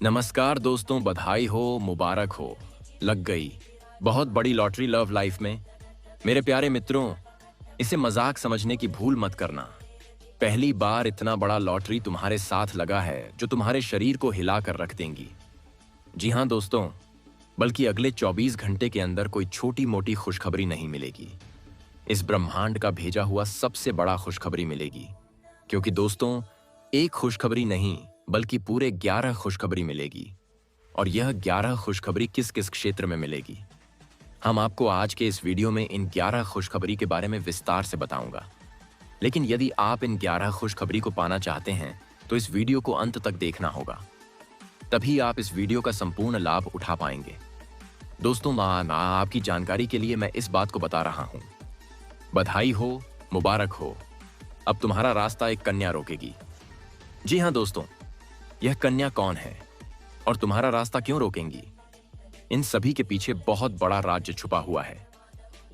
नमस्कार दोस्तों, बधाई हो, मुबारक हो। लग गई बहुत बड़ी लॉटरी लव लाइफ में। मेरे प्यारे मित्रों, इसे मजाक समझने की भूल मत करना। पहली बार इतना बड़ा लॉटरी तुम्हारे साथ लगा है जो तुम्हारे शरीर को हिला कर रख देंगी। जी हाँ दोस्तों, बल्कि अगले 24 घंटे के अंदर कोई छोटी मोटी खुशखबरी नहीं मिलेगी। इस ब्रह्मांड का भेजा हुआ सबसे बड़ा खुशखबरी मिलेगी। क्योंकि दोस्तों, एक खुशखबरी नहीं बल्कि पूरे 11 खुशखबरी मिलेगी। और यह 11 खुशखबरी किस किस क्षेत्र में मिलेगी, हम आपको आज के इस वीडियो में इन 11 खुशखबरी के बारे में विस्तार से बताऊंगा। लेकिन यदि आप इन 11 खुशखबरी को पाना चाहते हैं तो इस वीडियो को अंत तक देखना होगा, तभी आप इस वीडियो का संपूर्ण लाभ उठा पाएंगे। दोस्तों, आपकी जानकारी के लिए मैं इस बात को बता रहा हूं। बधाई हो, मुबारक हो, अब तुम्हारा रास्ता एक कन्या रोकेगी। जी हां दोस्तों, यह कन्या कौन है और तुम्हारा रास्ता क्यों रोकेंगी? इन सभी के पीछे बहुत बड़ा राज्य छुपा हुआ है,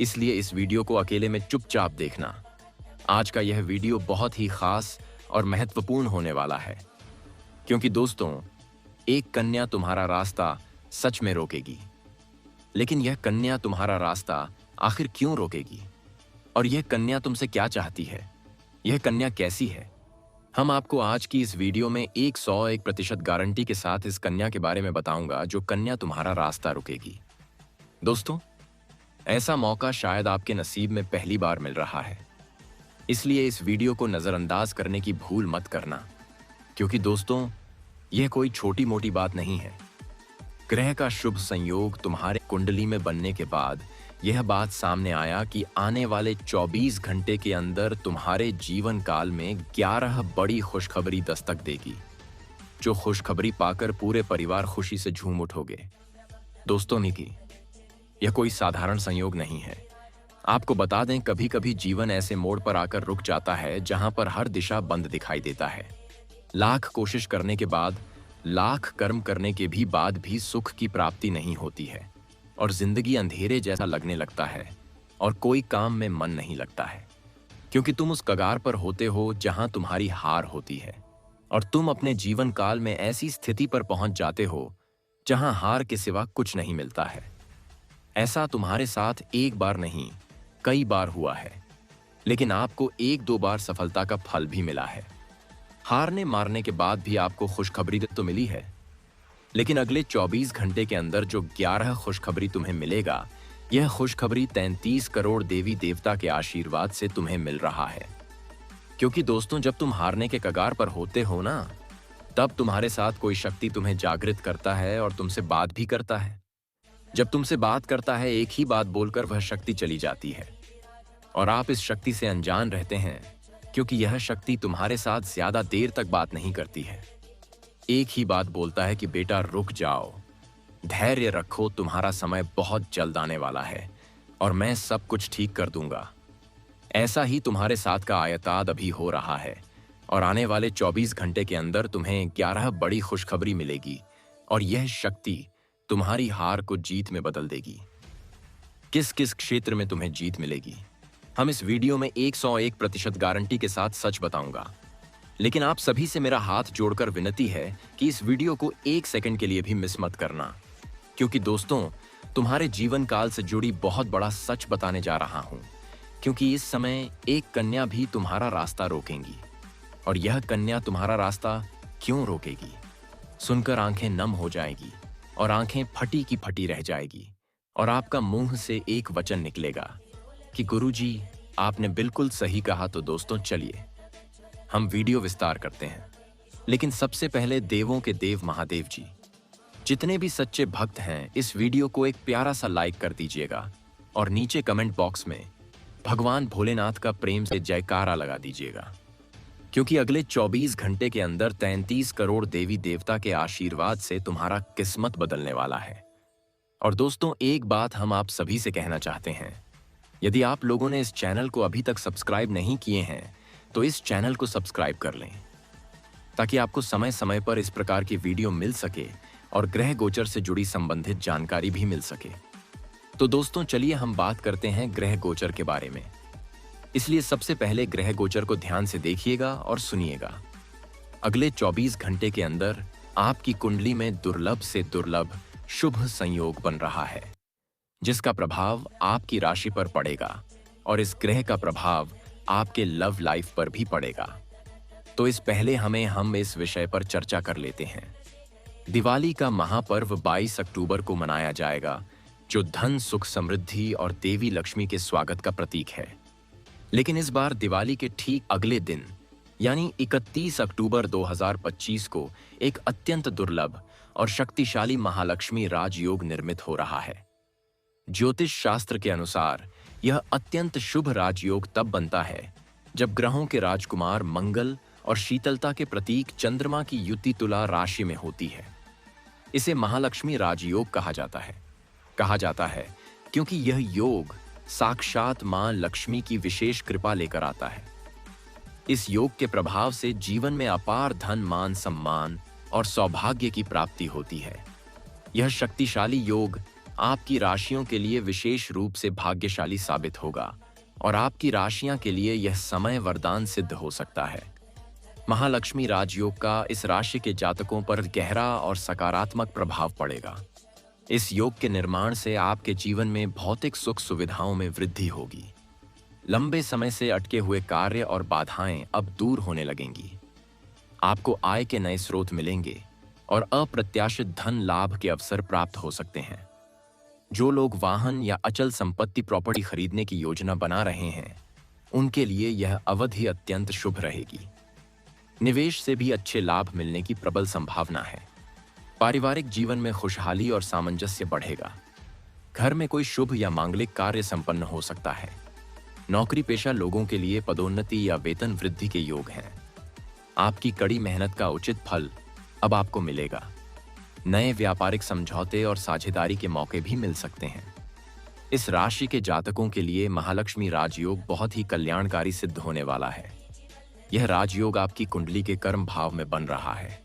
इसलिए इस वीडियो को अकेले में चुपचाप देखना। आज का यह वीडियो बहुत ही खास और महत्वपूर्ण होने वाला है, क्योंकि दोस्तों, एक कन्या तुम्हारा रास्ता सच में रोकेगी। लेकिन यह कन्या तुम्हारा रास्ता आखिर क्यों रोकेगी? और यह कन्या तुमसे क्या चाहती है? यह कन्या कैसी है? हम आपको आज की इस वीडियो में 101% गारंटी के साथ इस कन्या के बारे में बताऊंगा जो कन्या तुम्हारा रास्ता रुकेगी। दोस्तों, ऐसा मौका शायद आपके नसीब में पहली बार मिल रहा है, इसलिए इस वीडियो को नजरअंदाज करने की भूल मत करना। क्योंकि दोस्तों, यह कोई छोटी मोटी बात नहीं है। ग्रह का शुभ संयोग तुम्हारे कुंडली में बनने के बाद यह बात सामने आया कि आने वाले 24 घंटे के अंदर तुम्हारे जीवन काल में 11 बड़ी खुशखबरी दस्तक देगी, जो खुशखबरी पाकर पूरे परिवार खुशी से झूम उठोगे। दोस्तों, यह कोई साधारण संयोग नहीं है। आपको बता दें, कभी कभी जीवन ऐसे मोड़ पर आकर रुक जाता है जहां पर हर दिशा बंद दिखाई देता है। लाख कोशिश करने के बाद, लाख कर्म करने के भी बाद भी सुख की प्राप्ति नहीं होती है और जिंदगी अंधेरे जैसा लगने लगता है और कोई काम में मन नहीं लगता है। क्योंकि तुम उस कगार पर होते हो जहां तुम्हारी हार होती है और तुम अपने जीवन काल में ऐसी स्थिति पर पहुंच जाते हो जहां हार के सिवा कुछ नहीं मिलता है। ऐसा तुम्हारे साथ एक बार नहीं, कई बार हुआ है। लेकिन आपको 1-2 बार सफलता का फल भी मिला है। हारने मारने के बाद भी आपको खुशखबरी तो मिली है। लेकिन अगले 24 घंटे के अंदर जो 11 खुशखबरी तुम्हें मिलेगा, यह खुशखबरी 33 करोड़ देवी देवता के आशीर्वाद से तुम्हें मिल रहा है। क्योंकि दोस्तों, जब तुम हारने के कगार पर होते हो ना, तब तुम्हारे साथ कोई शक्ति तुम्हें जागृत करता है और तुमसे बात भी करता है। जब तुमसे बात करता है, एक ही बात बोलकर वह शक्ति चली जाती है और आप इस शक्ति से अनजान रहते हैं, क्योंकि यह शक्ति तुम्हारे साथ ज्यादा देर तक बात नहीं करती है। एक ही बात बोलता है कि बेटा रुक जाओ, धैर्य रखो, तुम्हारा समय बहुत जल्द आने वाला है और मैं सब कुछ ठीक कर दूंगा। ऐसा ही तुम्हारे साथ का आयताद अभी हो रहा है और आने वाले 24 घंटे के अंदर तुम्हें 11 बड़ी खुशखबरी मिलेगी और यह शक्ति तुम्हारी हार को जीत में बदल देगी। किस किस क्षेत्र में तुम्हें जीत मिलेगी, हम इस वीडियो में 101% गारंटी के साथ सच बताऊंगा। लेकिन आप सभी से मेरा हाथ जोड़कर विनती है कि इस वीडियो को 1 सेकंड के लिए भी मिस मत करना। क्योंकि दोस्तों, तुम्हारे जीवन काल से जुड़ी बहुत बड़ा सच बताने जा रहा हूं। क्योंकि इस समय एक कन्या भी तुम्हारा रास्ता रोकेगी। और यह कन्या तुम्हारा रास्ता क्यों रोकेगी, सुनकर आंखें नम हो जाएगी और आंखें फटी की फटी रह जाएगी और आपका मुंह से एक वचन निकलेगा कि गुरुजी, आपने बिल्कुल सही कहा। तो दोस्तों, चलिए हम वीडियो विस्तार करते हैं। लेकिन सबसे पहले देवों के देव महादेव जी, जितने भी सच्चे भक्त हैं, इस वीडियो को एक प्यारा सा लाइक कर दीजिएगा और नीचे कमेंट बॉक्स में भगवान भोलेनाथ का प्रेम से जयकारा लगा दीजिएगा। क्योंकि अगले 24 घंटे के अंदर 33 करोड़ देवी देवता के आशीर्वाद से तुम्हारा किस्मत बदलने वाला है। और दोस्तों, एक बात हम आप सभी से कहना चाहते हैं, यदि आप लोगों ने इस चैनल को अभी तक सब्सक्राइब नहीं किए हैं तो इस चैनल को सब्सक्राइब कर लें, ताकि आपको समय समय पर इस प्रकार की वीडियो मिल सके और ग्रह गोचर से जुड़ी संबंधित जानकारी भी मिल सके। तो दोस्तों, चलिए हम बात करते हैं ग्रह गोचर के बारे में। इसलिए सबसे पहले ग्रह गोचर को ध्यान से देखिएगा और सुनिएगा। अगले 24 घंटे के अंदर आपकी कुंडली में दुर्लभ से दुर्लभ शुभ संयोग बन रहा है, जिसका प्रभाव आपकी राशि पर पड़ेगा और इस ग्रह का प्रभाव आपके लव लाइफ पर भी पड़ेगा। तो इस पहले हम इस विषय पर चर्चा कर लेते हैं। दिवाली का महापर्व 22 अक्टूबर को मनाया जाएगा, जो धन, सुख, समृद्धि और देवी लक्ष्मी के स्वागत का प्रतीक है। लेकिन इस बार दिवाली के ठीक अगले दिन यानी 31 अक्टूबर 2025 को एक अत्यंत दुर्लभ और शक्तिशाली महालक्ष्मी राजयोग निर्मित हो रहा है। ज्योतिष शास्त्र के अनुसार यह अत्यंत शुभ राजयोग तब बनता है जब ग्रहों के राजकुमार मंगल और शीतलता के प्रतीक चंद्रमा की युति तुला राशि में होती है। इसे महालक्ष्मी राजयोग कहा जाता है क्योंकि यह योग साक्षात मां लक्ष्मी की विशेष कृपा लेकर आता है। इस योग के प्रभाव से जीवन में अपार धन, मान, सम्मान और सौभाग्य की प्राप्ति होती है। यह शक्तिशाली योग आपकी राशियों के लिए विशेष रूप से भाग्यशाली साबित होगा और आपकी राशियां के लिए यह समय वरदान सिद्ध हो सकता है। महालक्ष्मी राजयोग का इस राशि के जातकों पर गहरा और सकारात्मक प्रभाव पड़ेगा। इस योग के निर्माण से आपके जीवन में भौतिक सुख सुविधाओं में वृद्धि होगी। लंबे समय से अटके हुए कार्य और बाधाएं अब दूर होने लगेंगी। आपको आय के नए स्रोत मिलेंगे और अप्रत्याशित धन लाभ के अवसर प्राप्त हो सकते हैं। जो लोग वाहन या अचल संपत्ति प्रॉपर्टी खरीदने की योजना बना रहे हैं, उनके लिए यह अवधि अत्यंत शुभ रहेगी। निवेश से भी अच्छे लाभ मिलने की प्रबल संभावना है। पारिवारिक जीवन में खुशहाली और सामंजस्य बढ़ेगा। घर में कोई शुभ या मांगलिक कार्य संपन्न हो सकता है। नौकरी पेशा लोगों के लिए पदोन्नति या वेतन वृद्धि के योग हैं। आपकी कड़ी मेहनत का उचित फल अब आपको मिलेगा। नए व्यापारिक समझौते और साझेदारी के मौके भी मिल सकते हैं। इस राशि के जातकों के लिए महालक्ष्मी राजयोग बहुत ही कल्याणकारी सिद्ध होने वाला है। यह राजयोग आपकी कुंडली के कर्म भाव में बन रहा है,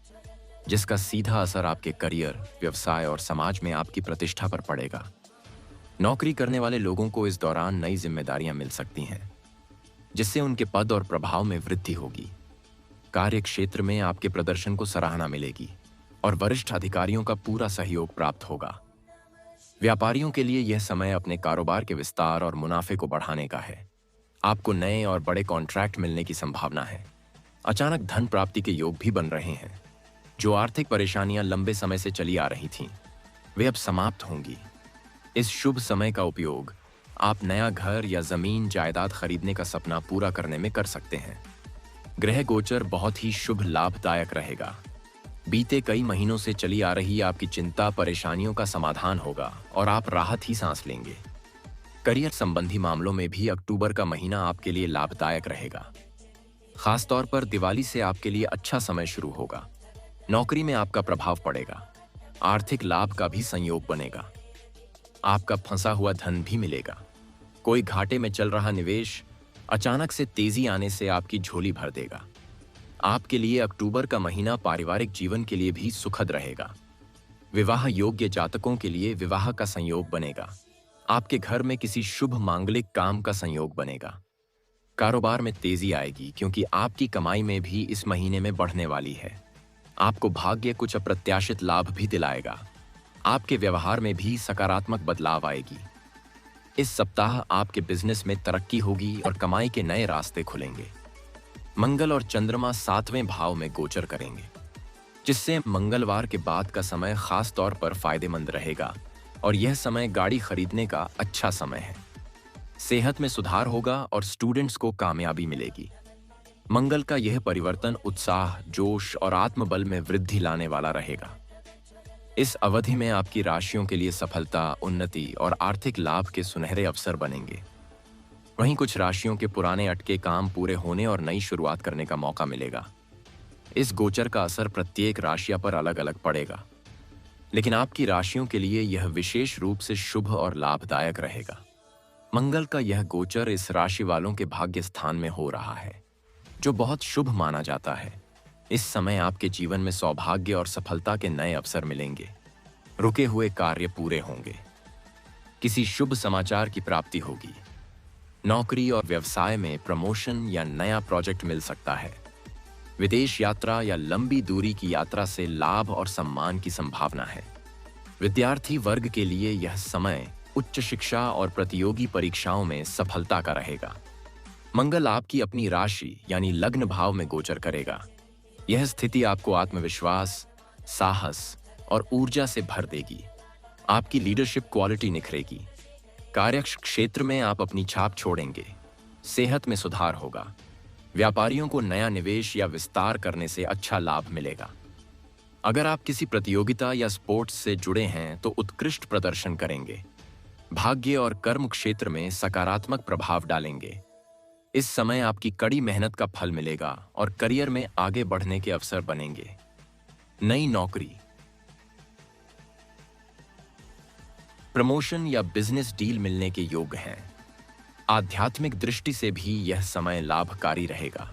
जिसका सीधा असर आपके करियर, व्यवसाय और समाज में आपकी प्रतिष्ठा पर पड़ेगा। नौकरी करने वाले लोगों को इस दौरान नई जिम्मेदारियां मिल सकती हैं, जिससे उनके पद और प्रभाव में वृद्धि होगी। कार्य क्षेत्र में आपके प्रदर्शन को सराहना मिलेगी और वरिष्ठ अधिकारियों का पूरा सहयोग प्राप्त होगा। व्यापारियों के लिए यह समय अपने कारोबार के विस्तार और मुनाफे को बढ़ाने का है। आपको नए और बड़े कॉन्ट्रैक्ट मिलने की संभावना है। अचानक धन प्राप्ति के योग भी बन रहे हैं। जो आर्थिक परेशानियां लंबे समय से चली आ रही थीं, वे अब समाप्त होंगी। इस शुभ समय का उपयोग आप नया घर या जमीन जायदाद खरीदने का सपना पूरा करने में कर सकते हैं। ग्रह गोचर बहुत ही शुभ लाभदायक रहेगा। बीते कई महीनों से चली आ रही आपकी चिंता, परेशानियों का समाधान होगा और आप राहत ही सांस लेंगे। करियर संबंधी मामलों में भी अक्टूबर का महीना आपके लिए लाभदायक रहेगा। खासतौर पर दिवाली से आपके लिए अच्छा समय शुरू होगा। नौकरी में आपका प्रभाव पड़ेगा। आर्थिक लाभ का भी संयोग बनेगा। आपका फंसा हुआ धन भी मिलेगा। कोई घाटे में चल रहा निवेश अचानक से तेजी आने से आपकी झोली भर देगा। आपके लिए अक्टूबर का महीना पारिवारिक जीवन के लिए भी सुखद रहेगा। विवाह योग्य जातकों के लिए विवाह का संयोग बनेगा। आपके घर में किसी शुभ मांगलिक काम का संयोग बनेगा। कारोबार में तेजी आएगी क्योंकि आपकी कमाई में भी इस महीने में बढ़ने वाली है। आपको भाग्य कुछ अप्रत्याशित लाभ भी दिलाएगा। आपके व्यवहार में भी सकारात्मक बदलाव आएगी। इस सप्ताह आपके बिजनेस में तरक्की होगी और कमाई के नए रास्ते खुलेंगे। मंगल और चंद्रमा 7वें भाव में गोचर करेंगे, जिससे मंगलवार के बाद का समय खास तौर पर फायदेमंद रहेगा और यह समय गाड़ी खरीदने का अच्छा समय है। सेहत में सुधार होगा और स्टूडेंट्स को कामयाबी मिलेगी। मंगल का यह परिवर्तन उत्साह, जोश और आत्मबल में वृद्धि लाने वाला रहेगा। इस अवधि में आपकी राशियों के लिए सफलता, उन्नति और आर्थिक लाभ के सुनहरे अवसर बनेंगे। वहीं कुछ राशियों के पुराने अटके काम पूरे होने और नई शुरुआत करने का मौका मिलेगा। इस गोचर का असर प्रत्येक राशिया पर अलग अलग पड़ेगा, लेकिन आपकी राशियों के लिए यह विशेष रूप से शुभ और लाभदायक रहेगा। मंगल का यह गोचर इस राशि वालों के भाग्य स्थान में हो रहा है, जो बहुत शुभ माना जाता है। इस समय आपके जीवन में सौभाग्य और सफलता के नए अवसर मिलेंगे। रुके हुए कार्य पूरे होंगे। किसी शुभ समाचार की प्राप्ति होगी। नौकरी और व्यवसाय में प्रमोशन या नया प्रोजेक्ट मिल सकता है। विदेश यात्रा या लंबी दूरी की यात्रा से लाभ और सम्मान की संभावना है। विद्यार्थी वर्ग के लिए यह समय उच्च शिक्षा और प्रतियोगी परीक्षाओं में सफलता का रहेगा। मंगल आपकी अपनी राशि यानी लग्न भाव में गोचर करेगा। यह स्थिति आपको आत्मविश्वास, साहस और ऊर्जा से भर देगी। आपकी लीडरशिप क्वालिटी निखरेगी। कार्य क्षेत्र में आप अपनी छाप छोड़ेंगे। सेहत में सुधार होगा। व्यापारियों को नया निवेश या विस्तार करने से अच्छा लाभ मिलेगा। अगर आप किसी प्रतियोगिता या स्पोर्ट्स से जुड़े हैं तो उत्कृष्ट प्रदर्शन करेंगे। भाग्य और कर्म क्षेत्र में सकारात्मक प्रभाव डालेंगे। इस समय आपकी कड़ी मेहनत का फल मिलेगा और करियर में आगे बढ़ने के अवसर बनेंगे। नई नौकरी, प्रमोशन या बिजनेस डील मिलने के योग हैं। आध्यात्मिक दृष्टि से भी यह समय लाभकारी रहेगा।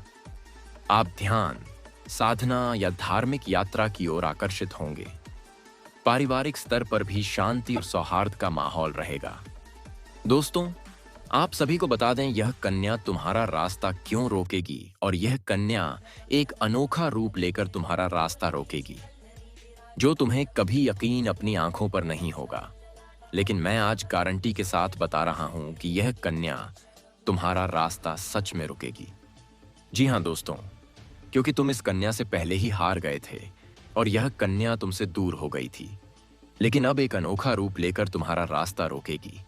आप ध्यान, साधना या धार्मिक यात्रा की ओर आकर्षित होंगे। पारिवारिक स्तर पर भी शांति और सौहार्द का माहौल रहेगा। दोस्तों, आप सभी को बता दें, यह कन्या तुम्हारा रास्ता क्यों रोकेगी और यह कन्या एक अनोखा रूप लेकर तुम्हारा रास्ता रोकेगी जो तुम्हें कभी यकीन अपनी आंखों पर नहीं होगा। लेकिन मैं आज गारंटी के साथ बता रहा हूं कि यह कन्या तुम्हारा रास्ता सच में रुकेगी। जी हां दोस्तों, क्योंकि तुम इस कन्या से पहले ही हार गए थे और यह कन्या तुमसे दूर हो गई थी, लेकिन अब एक अनोखा रूप लेकर तुम्हारा रास्ता रोकेगी,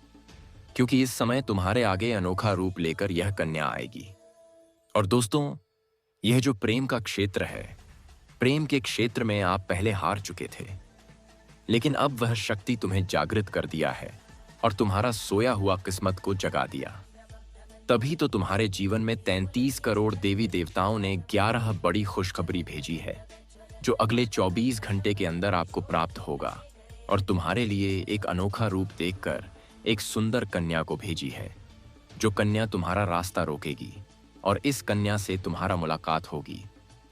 क्योंकि इस समय तुम्हारे आगे अनोखा रूप लेकर यह कन्या आएगी। और दोस्तों, यह जो प्रेम का क्षेत्र है, प्रेम के क्षेत्र में आप पहले हार चुके थे, लेकिन अब वह शक्ति तुम्हें जागृत कर दिया है और तुम्हारा सोया हुआ किस्मत को जगा दिया। तभी तो तुम्हारे जीवन में 33 करोड़ देवी देवताओं ने 11 बड़ी खुशखबरी भेजी है जो अगले 24 घंटे के अंदर आपको प्राप्त होगा, और तुम्हारे लिए एक अनोखा रूप देखकर एक सुंदर कन्या को भेजी है जो कन्या तुम्हारा रास्ता रोकेगी और इस कन्या से तुम्हारा मुलाकात होगी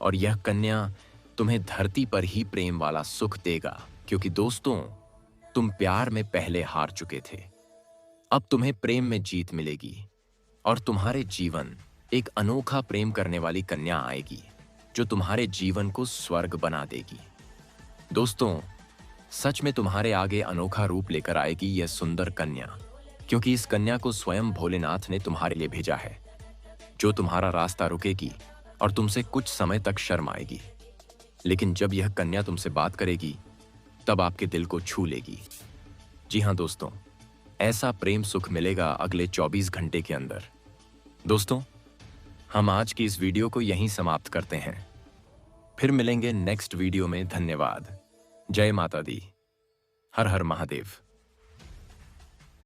और यह कन्या तुम्हें धरती पर ही प्रेम वाला सुख देगा, क्योंकि दोस्तों, तुम प्यार में पहले हार चुके थे। अब तुम्हें प्रेम में जीत मिलेगी और तुम्हारे जीवन एक अनोखा प्रेम करने वाली कन्या आएगी जो तुम्हारे जीवन को स्वर्ग बना देगी। दोस्तों, सच में तुम्हारे आगे अनोखा रूप लेकर आएगी यह सुंदर कन्या, क्योंकि इस कन्या को स्वयं भोलेनाथ ने तुम्हारे लिए भेजा है जो तुम्हारा रास्ता रुकेगी और तुमसे कुछ समय तक शर्म आएगी, लेकिन जब यह कन्या तुमसे बात करेगी तब आपके दिल को छू लेगी। जी हां दोस्तों, ऐसा प्रेम सुख मिलेगा अगले 24 घंटे के अंदर। दोस्तों, हम आज की इस वीडियो को यहीं समाप्त करते हैं। फिर मिलेंगे नेक्स्ट वीडियो में। धन्यवाद। जय माता दी। हर हर महादेव।